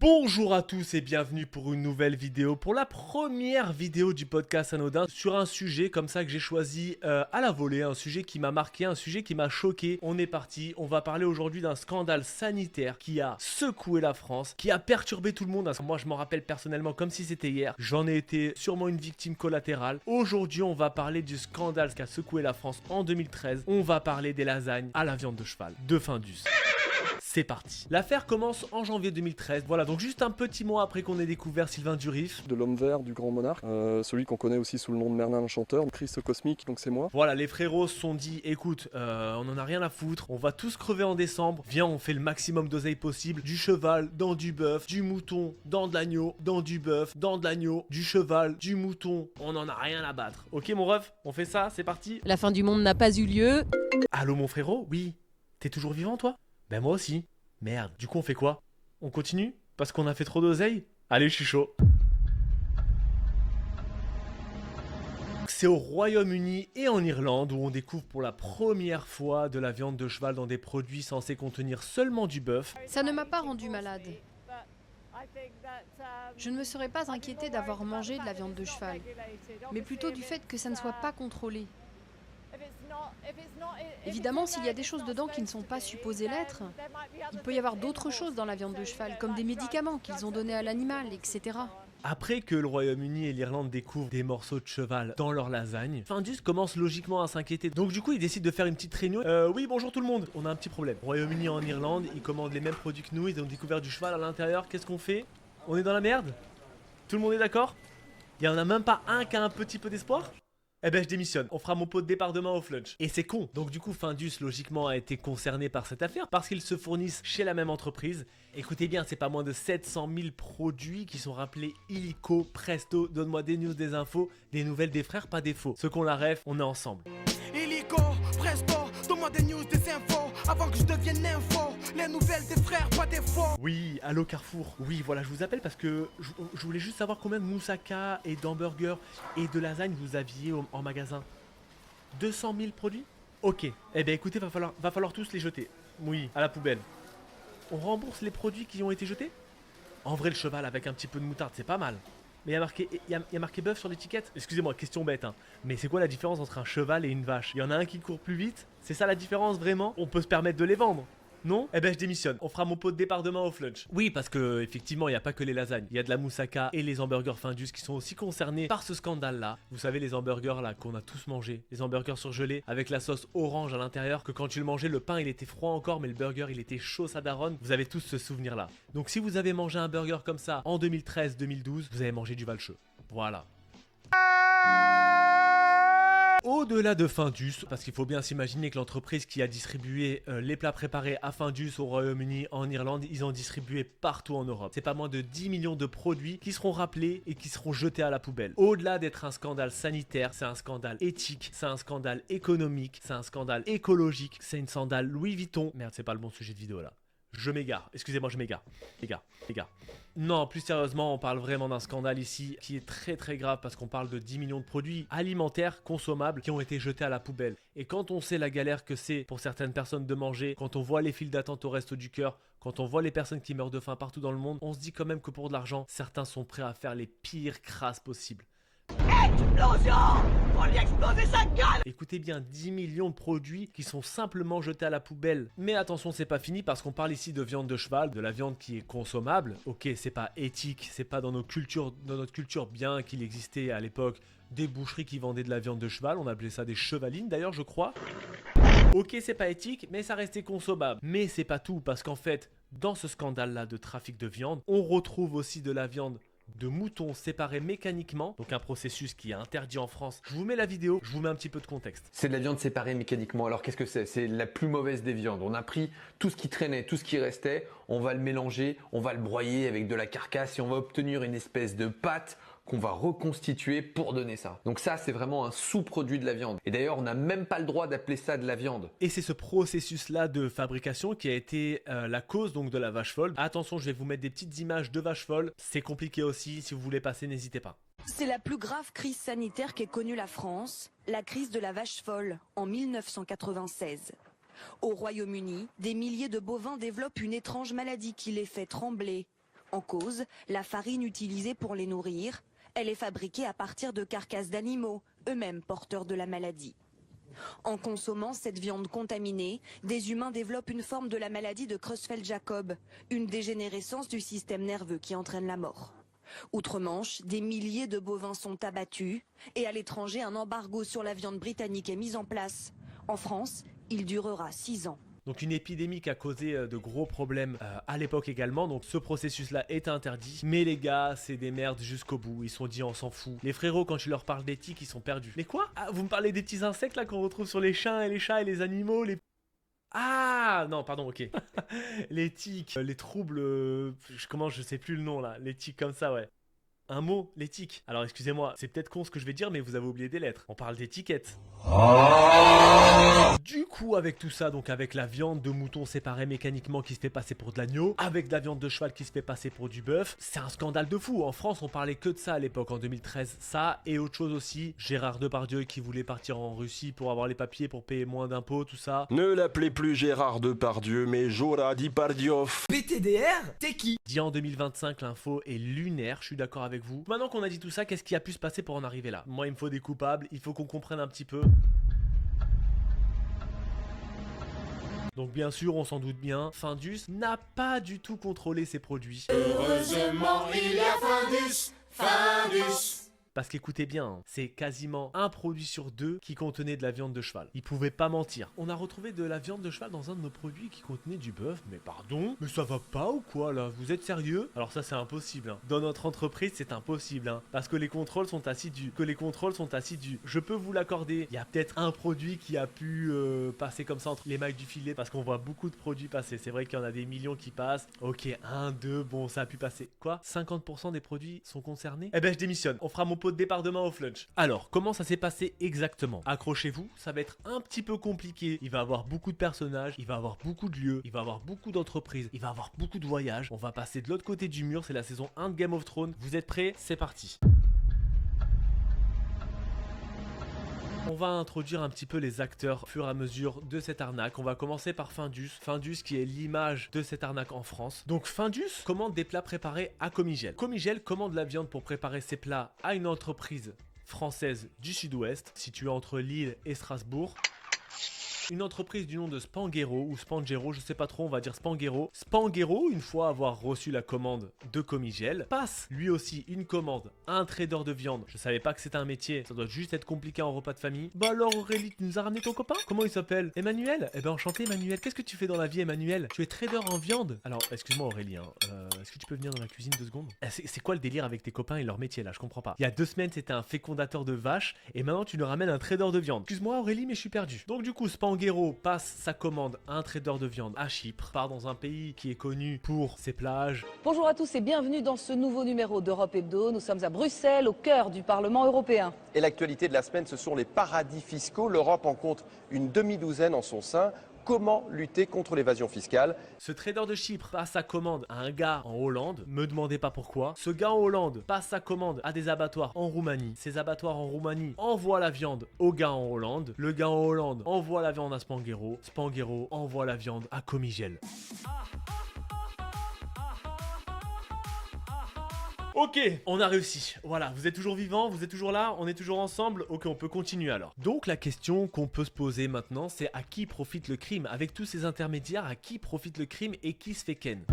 Bonjour à tous et bienvenue pour une nouvelle vidéo, pour la première vidéo du podcast Anodin sur un sujet comme ça que j'ai choisi à la volée, un sujet qui m'a marqué, un sujet qui m'a choqué. On est parti, on va parler aujourd'hui d'un scandale sanitaire qui a secoué la France, qui a perturbé tout le monde. Moi je m'en rappelle personnellement comme si c'était hier, j'en ai été sûrement une victime collatérale. Aujourd'hui on va parler du scandale qui a secoué la France en 2013, on va parler des lasagnes à la viande de cheval de Findus. C'est parti. L'affaire commence en janvier 2013. Voilà, donc juste un petit mois après qu'on ait découvert Sylvain Durif. De l'homme vert, du grand monarque, celui qu'on connaît aussi sous le nom de Merlin l'Enchanteur, Christ cosmique, donc c'est moi. Voilà, les frérots se sont dit, écoute, on en a rien à foutre, on va tous crever en décembre, viens on fait le maximum d'oseille possible, du cheval dans du bœuf, du mouton dans de l'agneau, dans du bœuf, dans de l'agneau, du cheval, du mouton, on en a rien à battre. Ok mon ref, on fait ça, c'est parti. La fin du monde n'a pas eu lieu. Allô mon frérot, oui, t'es toujours vivant toi? Ben moi aussi. Merde, du coup on fait quoi? On continue? Parce qu'on a fait trop d'oseille? Allez, je suis chaud. C'est au Royaume-Uni et en Irlande où on découvre pour la première fois de la viande de cheval dans des produits censés contenir seulement du bœuf. Ça ne m'a pas rendu malade. Je ne me serais pas inquiétée d'avoir mangé de la viande de cheval, mais plutôt du fait que ça ne soit pas contrôlé. Évidemment, s'il y a des choses dedans qui ne sont pas supposées l'être, il peut y avoir d'autres choses dans la viande de cheval, comme des médicaments qu'ils ont donnés à l'animal, etc. Après que le Royaume-Uni et l'Irlande découvrent des morceaux de cheval dans leur lasagne, Findus commence logiquement à s'inquiéter. Donc du coup, ils décident de faire une petite réunion. Oui, bonjour tout le monde, on a un petit problème. Royaume-Uni et en Irlande, ils commandent les mêmes produits que nous, ils ont découvert du cheval à l'intérieur. Qu'est-ce qu'on fait? On est dans la merde? Tout le monde est d'accord? Il y en a même pas un qui a un petit peu d'espoir? Eh ben je démissionne, on fera mon pot de départ demain au flunch. Et c'est con. Donc du coup Findus logiquement a été concerné par cette affaire parce qu'ils se fournissent chez la même entreprise. Écoutez bien, c'est pas moins de 700 000 produits qui sont rappelés illico, presto, donne-moi des news, des infos, des nouvelles des frères, pas des faux. Ceux qu'on la rêve, on est ensemble. Illico, presto, donne-moi des news, des infos, avant que je devienne info. Les nouvelles des frères, pas des faux. Oui, allô Carrefour. Oui, voilà, je vous appelle parce que je voulais juste savoir combien de moussaka et d'hamburgers et de lasagne vous aviez en magasin. 200 000 produits? Ok. Eh bien écoutez, va falloir tous les jeter. Oui, à la poubelle. On rembourse les produits qui ont été jetés? En vrai, le cheval avec un petit peu de moutarde, c'est pas mal. Mais il y a marqué bœuf sur l'étiquette. Excusez-moi, question bête, hein. Mais c'est quoi la différence entre un cheval et une vache? Il y en a un qui court plus vite? C'est ça la différence vraiment? On peut se permettre de les vendre? Non? Eh ben je démissionne. On fera mon pot de départ demain au flunch. Oui, parce que effectivement, il n'y a pas que les lasagnes. Il y a de la moussaka et les hamburgers Findus qui sont aussi concernés par ce scandale-là. Vous savez, les hamburgers là qu'on a tous mangés. Les hamburgers surgelés avec la sauce orange à l'intérieur. Que quand tu le mangeais, le pain il était froid encore, mais le burger il était chaud, ça daronne. Vous avez tous ce souvenir-là. Donc si vous avez mangé un burger comme ça en 2013-2012, vous avez mangé du Valcheux. Voilà. Au-delà de Findus, parce qu'il faut bien s'imaginer que l'entreprise qui a distribué les plats préparés à Findus au Royaume-Uni, en Irlande, ils ont distribué partout en Europe. C'est pas moins de 10 millions de produits qui seront rappelés et qui seront jetés à la poubelle. Au-delà d'être un scandale sanitaire, c'est un scandale éthique, c'est un scandale économique, c'est un scandale écologique, c'est une scandale Louis Vuitton. Merde, c'est pas le bon sujet de vidéo là. Je m'égare, excusez-moi, je m'égare. Les gars. Non, plus sérieusement, on parle vraiment d'un scandale ici qui est très très grave parce qu'on parle de 10 millions de produits alimentaires consommables qui ont été jetés à la poubelle. Et quand on sait la galère que c'est pour certaines personnes de manger, quand on voit les files d'attente au Resto du Cœur, quand on voit les personnes qui meurent de faim partout dans le monde, on se dit quand même que pour de l'argent, certains sont prêts à faire les pires crasses possibles. Explosion! Faut lui exploser sa gueule! Écoutez bien, 10 millions de produits qui sont simplement jetés à la poubelle. Mais attention, c'est pas fini parce qu'on parle ici de viande de cheval, de la viande qui est consommable. Ok, c'est pas éthique, c'est pas dans notre culture, bien qu'il existait à l'époque des boucheries qui vendaient de la viande de cheval, on appelait ça des chevalines d'ailleurs, je crois. Ok, c'est pas éthique, mais ça restait consommable. Mais c'est pas tout parce qu'en fait, dans ce scandale-là de trafic de viande, on retrouve aussi de la viande de moutons séparés mécaniquement, donc un processus qui est interdit en France. Je vous mets la vidéo, je vous mets un petit peu de contexte. C'est de la viande séparée mécaniquement. Alors qu'est-ce que c'est? C'est la plus mauvaise des viandes. On a pris tout ce qui traînait, tout ce qui restait, on va le mélanger, on va le broyer avec de la carcasse et on va obtenir une espèce de pâte qu'on va reconstituer pour donner ça. Donc ça, c'est vraiment un sous-produit de la viande. Et d'ailleurs, on n'a même pas le droit d'appeler ça de la viande. Et c'est ce processus-là de fabrication qui a été la cause donc de la vache folle. Attention, je vais vous mettre des petites images de vache folle. C'est compliqué aussi, si vous voulez passer, n'hésitez pas. C'est la plus grave crise sanitaire qu'ait connue la France, la crise de la vache folle en 1996. Au Royaume-Uni, des milliers de bovins développent une étrange maladie qui les fait trembler, En cause, la farine utilisée pour les nourrir. Elle est fabriquée à partir de carcasses d'animaux, eux-mêmes porteurs de la maladie. En consommant cette viande contaminée, des humains développent une forme de la maladie de Creutzfeldt-Jakob, une dégénérescence du système nerveux qui entraîne la mort. Outre-Manche, des milliers de bovins sont abattus et à l'étranger, un embargo sur la viande britannique est mis en place. En France, il durera 6 ans. Donc une épidémie qui a causé de gros problèmes à l'époque également, donc ce processus-là est interdit. Mais les gars, c'est des merdes jusqu'au bout, ils sont dit on s'en fout. Les frérots, quand tu leur parles d'éthique, ils sont perdus. Mais quoi? Ah, vous me parlez des petits insectes là qu'on retrouve sur les chiens et les chats et les animaux, les... Ah non, pardon, ok. Les tiques, les troubles... je sais plus le nom là, les tiques comme ça, ouais. Un mot, l'éthique. Alors excusez-moi, c'est peut-être con ce que je vais dire, mais vous avez oublié des lettres. On parle d'étiquette. Du coup, avec tout ça, donc avec la viande de mouton séparée mécaniquement qui se fait passer pour de l'agneau, avec de la viande de cheval qui se fait passer pour du bœuf, c'est un scandale de fou. En France, on parlait que de ça à l'époque, en 2013. Ça et autre chose aussi. Gérard Depardieu qui voulait partir en Russie pour avoir les papiers, pour payer moins d'impôts, tout ça. Ne l'appelez plus Gérard Depardieu, mais Jora Depardieu. BTDR, t'es qui? Dit en 2025, l'info est lunaire, je suis d'accord avec vous. Maintenant qu'on a dit tout ça, qu'est-ce qui a pu se passer pour en arriver là? Moi, il me faut des coupables, il faut qu'on comprenne un petit peu. Donc bien sûr, on s'en doute bien, Findus n'a pas du tout contrôlé ses produits. Heureusement, il y a Findus, Findus. Parce qu'écoutez bien, hein, c'est quasiment un produit sur deux qui contenait de la viande de cheval. Ils pouvaient pas mentir. On a retrouvé de la viande de cheval dans un de nos produits qui contenait du bœuf. Mais pardon? Mais ça va pas ou quoi là? Vous êtes sérieux? Alors ça c'est impossible. Hein. Dans notre entreprise c'est impossible. Hein, parce que les contrôles sont assidus. Je peux vous l'accorder. Il y a peut-être un produit qui a pu passer comme ça entre les mailles du filet. Parce qu'on voit beaucoup de produits passer. C'est vrai qu'il y en a des millions qui passent. Ok, 1, 2, bon ça a pu passer. Quoi? 50% des produits sont concernés? Eh ben je démissionne. On fera mon pot de départ demain au flunch. Alors, comment ça s'est passé exactement? Accrochez-vous, ça va être un petit peu compliqué. Il va y avoir beaucoup de personnages, il va y avoir beaucoup de lieux, il va y avoir beaucoup d'entreprises, il va y avoir beaucoup de voyages. On va passer de l'autre côté du mur, c'est la saison 1 de Game of Thrones. Vous êtes prêts? C'est parti. On va introduire un petit peu les acteurs au fur et à mesure de cette arnaque. On va commencer par Findus. Findus qui est l'image de cette arnaque en France. Donc Findus commande des plats préparés à Comigel. Comigel commande la viande pour préparer ses plats à une entreprise française du sud-ouest, située entre Lille et Strasbourg. Une entreprise du nom de Spanghero ou Spangero, je sais pas trop, on va dire Spanghero. Spanghero, une fois avoir reçu la commande de Comigel, passe lui aussi une commande à un trader de viande. Je savais pas que c'était un métier, ça doit juste être compliqué en repas de famille. Bah alors Aurélie, tu nous as ramené ton copain? Comment il s'appelle? Emmanuel? Eh ben enchanté Emmanuel, qu'est-ce que tu fais dans la vie Emmanuel? Tu es trader en viande? Alors excuse-moi Aurélie, hein. Est-ce que tu peux venir dans la cuisine 2 secondes? C'est quoi le délire avec tes copains et leur métier là? Je comprends pas. Il y a 2 semaines c'était un fécondateur de vaches et maintenant tu nous ramènes un trader de viande. Excuse-moi Aurélie mais je suis perdu. Donc du coup Spanghero passe sa commande à un trader de viande à Chypre, part dans un pays qui est connu pour ses plages. Bonjour à tous et bienvenue dans ce nouveau numéro d'Europe Hebdo. Nous sommes à Bruxelles, au cœur du Parlement européen. Et l'actualité de la semaine, ce sont les paradis fiscaux. L'Europe en compte une demi-douzaine en son sein. Comment lutter contre l'évasion fiscale? Ce trader de Chypre passe sa commande à un gars en Hollande, me demandez pas pourquoi. Ce gars en Hollande passe sa commande à des abattoirs en Roumanie. Ces abattoirs en Roumanie envoient la viande au gars en Hollande. Le gars en Hollande envoie la viande à Spanghero. Spanghero envoie la viande à Comigel. Ok, on a réussi. Voilà, vous êtes toujours vivants, vous êtes toujours là, on est toujours ensemble. Ok, on peut continuer alors. Donc la question qu'on peut se poser maintenant, c'est à qui profite le crime? Avec tous ces intermédiaires, à qui profite le crime et qui se fait ken?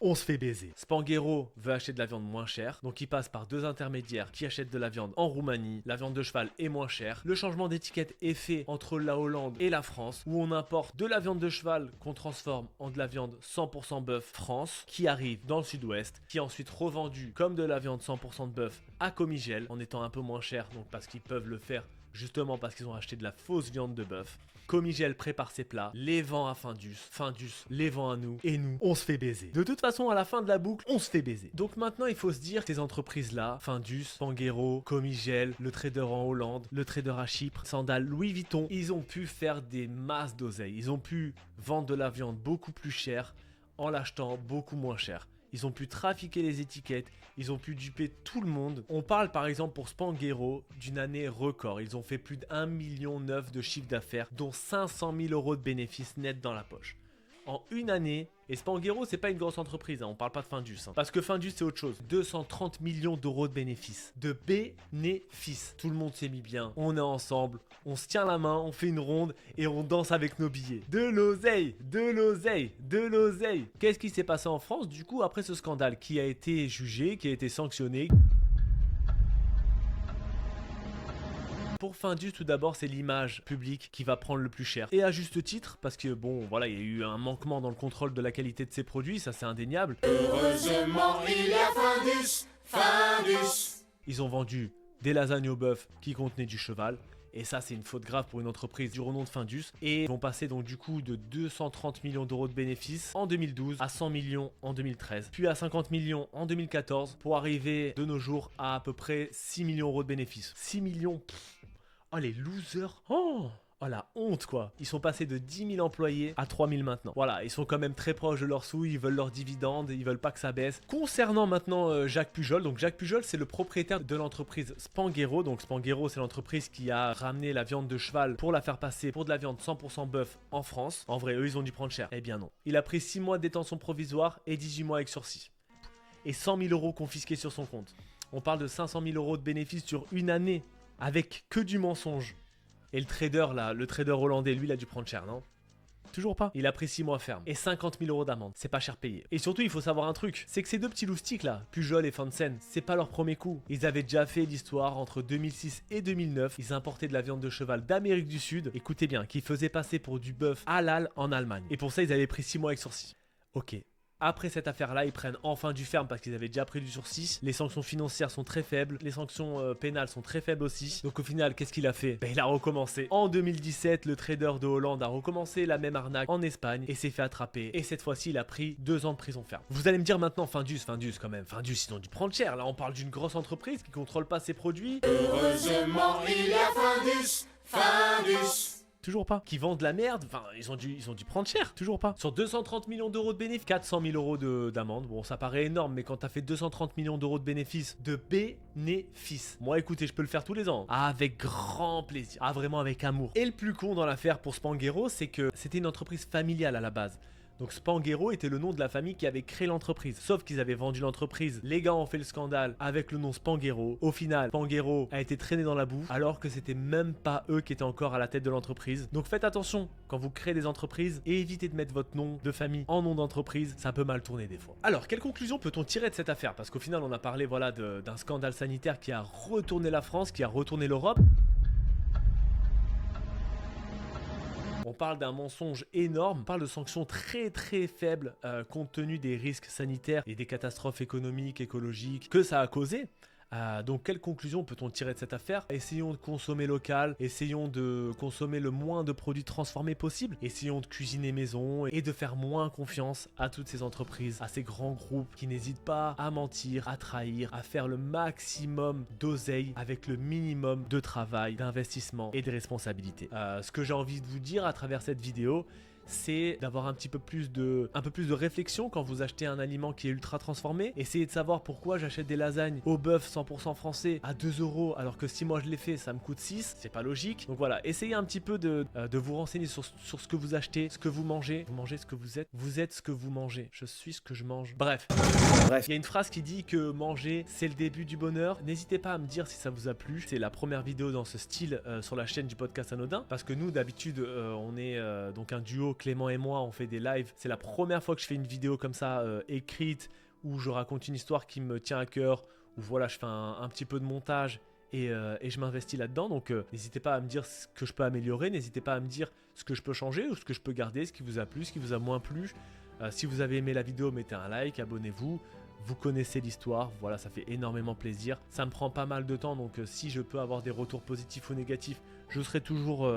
On se fait baiser. Spanghero veut acheter de la viande moins chère, donc il passe par 2 intermédiaires qui achètent de la viande en Roumanie. La viande de cheval est moins chère. Le changement d'étiquette est fait entre la Hollande et la France, où on importe de la viande de cheval qu'on transforme en de la viande 100% bœuf France, qui arrive dans le sud-ouest, qui est ensuite revendue comme de la viande 100% de bœuf à Comigel, en étant un peu moins cher, donc parce qu'ils peuvent le faire justement parce qu'ils ont acheté de la fausse viande de bœuf. Comigel prépare ses plats, les vend à Findus, Findus les vend à nous, et nous, on se fait baiser. De toute façon, à la fin de la boucle, on se fait baiser. Donc maintenant, il faut se dire que ces entreprises-là, Findus, Spanghero, Comigel, le trader en Hollande, le trader à Chypre, Sandal, Louis Vuitton, ils ont pu faire des masses d'oseille. Ils ont pu vendre de la viande beaucoup plus chère en l'achetant beaucoup moins cher. Ils ont pu trafiquer les étiquettes, ils ont pu duper tout le monde. On parle par exemple pour Spanghero d'une année record. Ils ont fait plus de 1,9 million de chiffre d'affaires, dont 500 000 € de bénéfices nets dans la poche. en une année. Et Spanghero, c'est pas une grosse entreprise, hein, on parle pas de Findus. Hein, parce que Findus, c'est autre chose. 230 millions d'euros de bénéfices. De bénéfices. Tout le monde s'est mis bien. On est ensemble. On se tient la main, on fait une ronde et on danse avec nos billets. De l'oseille, de l'oseille, de l'oseille. Qu'est-ce qui s'est passé en France, du coup, après ce scandale qui a été jugé, qui a été sanctionné? Pour Findus, tout d'abord, c'est l'image publique qui va prendre le plus cher. Et à juste titre, parce que bon, voilà, il y a eu un manquement dans le contrôle de la qualité de ces produits, ça c'est indéniable. Heureusement, il y a Findus, Findus. Ils ont vendu des lasagnes au bœuf qui contenaient du cheval. Et ça, c'est une faute grave pour une entreprise du renom de Findus. Et ils vont passer donc du coup de 230 millions d'euros de bénéfices en 2012 à 100 millions en 2013. Puis à 50 millions en 2014 pour arriver de nos jours à peu près 6 millions d'euros de bénéfices. 6 millions, oh les losers. Oh la honte quoi. Ils sont passés de 10 000 employés à 3 000 maintenant. Voilà, ils sont quand même très proches de leurs sous, ils veulent leurs dividendes, ils veulent pas que ça baisse. Concernant maintenant Jacques Pujol, donc Jacques Pujol c'est le propriétaire de l'entreprise Spanghero. Donc Spanghero c'est l'entreprise qui a ramené la viande de cheval pour la faire passer pour de la viande 100% bœuf en France. En vrai, eux ils ont dû prendre cher. Eh bien non. Il a pris 6 mois de détention provisoire et 18 mois avec sursis. Et 100 000 euros confisqués sur son compte. On parle de 500 000 euros de bénéfices sur une année avec que du mensonge. Et le trader là, le trader hollandais, lui il a dû prendre cher, non? Toujours pas. Il a pris 6 mois ferme. Et 50 000 euros d'amende. C'est pas cher payé. Et surtout, il faut savoir un truc. C'est que ces deux petits loustiques là, Pujol et Fansen, c'est pas leur premier coup. Ils avaient déjà fait l'histoire entre 2006 et 2009. Ils importaient de la viande de cheval d'Amérique du Sud. Écoutez bien, qu'ils faisaient passer pour du bœuf halal en Allemagne. Et pour ça, ils avaient pris 6 mois avec sursis. Ok. Après cette affaire-là, ils prennent enfin du ferme parce qu'ils avaient déjà pris du sursis. Les sanctions financières sont très faibles. Les sanctions pénales sont très faibles aussi. Donc au final, qu'est-ce qu'il a fait? Il a recommencé. En 2017, le trader de Hollande a recommencé la même arnaque en Espagne et s'est fait attraper. Et cette fois-ci, il a pris 2 ans de prison ferme. Vous allez me dire maintenant, Findus quand même. Findus, ils ont dû prendre cher. Là, on parle d'une grosse entreprise qui contrôle pas ses produits. Heureusement, il y a Findus, Findus. Toujours pas. Qui vendent de la merde. Enfin, ils ont dû prendre cher. Toujours pas. Sur 230 millions d'euros de bénéfices, 400 000 euros d'amende. Bon, ça paraît énorme, mais quand t'as fait 230 millions d'euros de bénéfices, moi, écoutez, je peux le faire tous les ans. Avec grand plaisir. Vraiment avec amour. Et le plus con dans l'affaire pour Spanghero, c'est que c'était une entreprise familiale à la base. Donc Spanghero était le nom de la famille qui avait créé l'entreprise. Sauf qu'ils avaient vendu l'entreprise. Les gars ont fait le scandale avec le nom Spanghero. Au final, Spanghero a été traîné dans la boue alors que c'était même pas eux qui étaient encore à la tête de l'entreprise. Donc faites attention quand vous créez des entreprises et évitez de mettre votre nom de famille en nom d'entreprise. Ça peut mal tourner des fois. Alors, quelle conclusion peut-on tirer de cette affaire? Parce qu'au final, on a parlé voilà, d'un scandale sanitaire qui a retourné la France, qui a retourné l'Europe. On parle d'un mensonge énorme, on parle de sanctions très très faibles compte tenu des risques sanitaires et des catastrophes économiques, écologiques que ça a causé. Donc quelle conclusion peut-on tirer de cette affaire? Essayons de consommer local, essayons de consommer le moins de produits transformés possible, essayons de cuisiner maison et de faire moins confiance à toutes ces entreprises, à ces grands groupes qui n'hésitent pas à mentir, à trahir, à faire le maximum d'oseille avec le minimum de travail, d'investissement et de responsabilité. Ce que j'ai envie de vous dire à travers cette vidéo, c'est d'avoir un peu plus de réflexion quand vous achetez un aliment qui est ultra transformé. Essayez de savoir pourquoi j'achète des lasagnes au bœuf 100% français à 2 € alors que si moi je les fais ça me coûte 6, c'est pas logique. Donc voilà, essayez un petit peu de vous renseigner sur ce que vous achetez, ce que vous mangez ce que vous êtes ce que vous mangez, je suis ce que je mange. Bref, il y a une phrase qui dit que manger c'est le début du bonheur. N'hésitez pas à me dire si ça vous a plu. C'est la première vidéo dans ce style sur la chaîne du podcast Anodin, parce que nous d'habitude on est donc un duo. Clément et moi on fait des lives. C'est la première fois que je fais une vidéo comme ça écrite où je raconte une histoire qui me tient à cœur, où voilà je fais un petit peu de montage et je m'investis là-dedans. Donc n'hésitez pas à me dire ce que je peux améliorer, n'hésitez pas à me dire ce que je peux changer ou ce que je peux garder, ce qui vous a plu, ce qui vous a moins plu. Si vous avez aimé la vidéo, mettez un like, abonnez-vous. Vous connaissez l'histoire, voilà, ça fait énormément plaisir. Ça me prend pas mal de temps, donc si je peux avoir des retours positifs ou négatifs, je serai toujours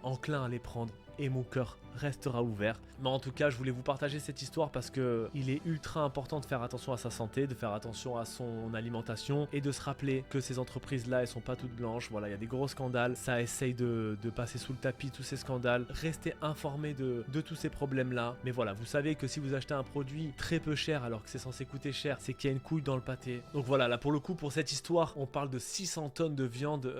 enclin à les prendre. Et mon cœur restera ouvert. Mais en tout cas, je voulais vous partager cette histoire parce que il est ultra important de faire attention à sa santé, de faire attention à son alimentation et de se rappeler que ces entreprises-là, elles sont pas toutes blanches. Voilà, il y a des gros scandales. Ça essaye de passer sous le tapis tous ces scandales. Restez informés de tous ces problèmes-là. Mais voilà, vous savez que si vous achetez un produit très peu cher alors que c'est censé coûter cher, c'est qu'il y a une couille dans le pâté. Donc voilà, là pour le coup, pour cette histoire, on parle de 600 tonnes de viande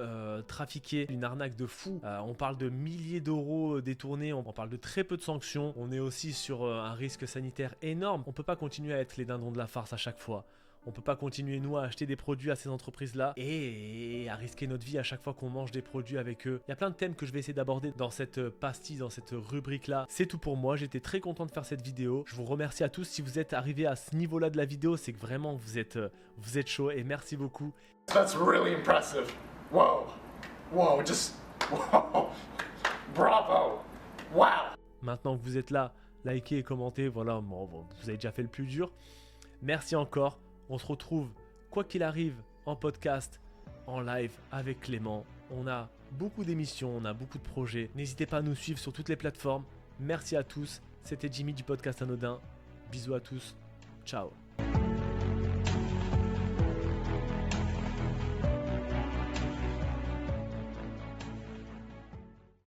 trafiquée, une arnaque de fou. On parle de milliers d'euros détournés tourner, on parle de très peu de sanctions. On est aussi sur un risque sanitaire énorme. On peut pas continuer à être les dindons de la farce à chaque fois. On peut pas continuer, nous, à acheter des produits à ces entreprises-là et à risquer notre vie à chaque fois qu'on mange des produits avec eux. Il y a plein de thèmes que je vais essayer d'aborder dans cette pastille, dans cette rubrique-là. C'est tout pour moi. J'étais très content de faire cette vidéo. Je vous remercie à tous. Si vous êtes arrivés à ce niveau-là de la vidéo, c'est que vraiment vous êtes chaud et merci beaucoup. That's really impressive. Whoa. Whoa, just... Whoa. Bravo. Wow. Maintenant que vous êtes là, likez et commentez. Voilà, bon, vous avez déjà fait le plus dur. Merci encore. On se retrouve, quoi qu'il arrive, en podcast, en live avec Clément. On a beaucoup d'émissions, on a beaucoup de projets. N'hésitez pas à nous suivre sur toutes les plateformes. Merci à tous. C'était Jimmy du podcast Anodin. Bisous à tous. Ciao.